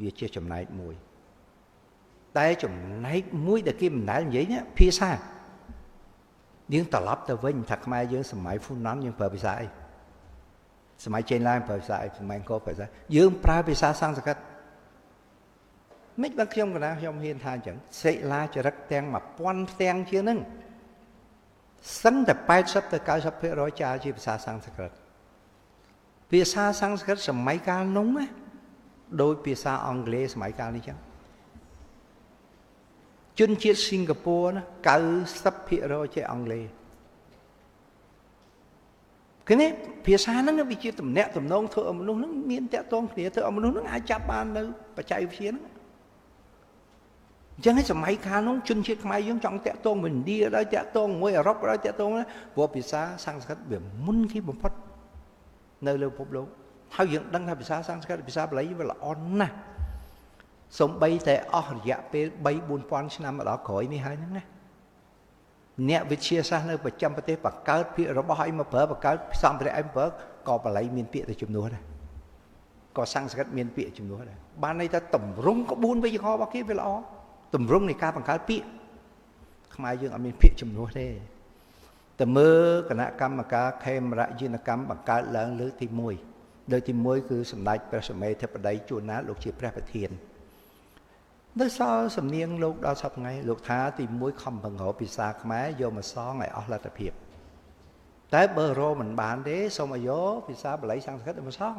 វាជាចំណែកមួយតែចំណែកមួយដែលគេមិនដែលនិយាយនេះភាសាយើងត្រឡប់ទៅវិញថាខ្មែរយើងសម័យហ្វូណាន់យើងប្រើភាសាអីសម័យចេនឡានប្រើភាសាអីសម័យអង្គរប្រើភាសាយើងប្រើភាសាសំស្ក្រឹតមិនបានខ្ញុំកណាខ្ញុំហ៊ានថាអញ្ចឹងសិលាចារឹកទាំង1000ផ្ទាំងជាងហ្នឹងសឹងតែ80ទៅ90%ចាលជាភាសាសំស្ក្រឹតភាសាសំស្ក្រឹតសម័យកាលនោះណាដោយភាសាអង់គ្លេសសម័យកាលនេះចឹងជនជាតិសិង្ហបុរីណា90%ចេះអង់គ្លេសគឺនេះភាសាហ្នឹងវាជាតំណាក់តំណងធ្វើឲ្យមនុស្សហ្នឹងមានតាក់ទងគ្នាធ្វើឲ្យមនុស្សហ្នឹងអាចចាប់បាននៅបច្ចេកវិទ្យាហ្នឹងអញ្ចឹងសម័យកាលនោះជនជាតិខ្មែរយើងចង់តាក់ទងឥណ្ឌាដោយតាក់ទងមួយអឺរ៉ុបដោយតាក់ទងព្រោះភាសាសំស្ក្រឹតវាមុនគេបំផុតនៅលើពិភពលោកហើយយើងដឹងថាភាសាសំស្ក្រឹតភាសាបាលីវាល្អណាស់សំបីតែអស់រយៈពេល3-4000ឆ្នាំមកដល់ក្រោយនេះហើយហ្នឹងណាអ្នកវិទ្យាសាស្ត្រនៅប្រចាំប្រទេសបង្កើតពាក្យរបស់ឲ្យមកប្រើបង្កើតសម្ភារៈឲ្យប្រើក៏បាលីមានពាក្យទៅជំនួសដែរក៏សំស្ក្រឹតមានពាក្យជំនួសដែរបានន័យថាតម្រង់ក្បួនវេយ្យាករណ៍របស់គេវាល្អតម្រង់នៃការបង្កើតពាក្យខ្មែរយើងអត់មានពាក្យជំនួសទេតែមើលគណៈកម្មការខេមរយានកម្មបង្កើតឡើងលើកទី1លើកទី1គឺសម្ដេចព្រះសមេធិបតីជួនណាតលោកជាព្រះប្រធាននៅសល់សំនៀងលោកដល់សប្តាហ៍ថ្ងៃលោកថាទី1ខំបង្រោភាសាខ្មែរយកមកសងឲ្យអស់លទ្ធភាពតែបើរកមិនបានទេសូមឲ្យយកភាសាបាលីសំស្ក្រឹតមកសង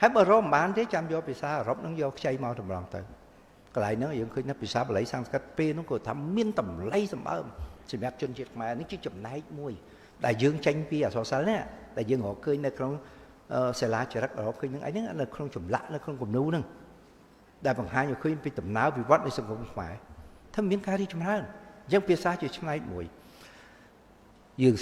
ហើយបើរកមិនបានទេចាំយកភាសាអឺរ៉ុបនឹងយកខ្ចីមកតម្រង់ទៅកន្លែងហ្នឹងយើងឃើញថាភាសាបាលីសំស្ក្រឹតពេលហ្នឹងក៏ថាមានតម្លៃសម្បើមសម្រាប់ជនជាតិខ្មែរនេះជាចំណែកមួយដែលយើងចេញពីអក្សរសិល្ប៍នេះដែលយើងរកឃើញនៅក្នុងសិលាចារឹកអឺរ៉ុបឃើញហ្នឹងអីហ្នឹងនៅក្នុងចម្លាក់នៅក្នុងគំនូរហ្នឹងដែលបង្ហាញឲ្យឃើញពីដំណើរវិវត្តនៃសង្គមខ្មែរថាមានការរីកចម្រើនអញ្ចឹងភាសាជាឆ្នែកមួយយើង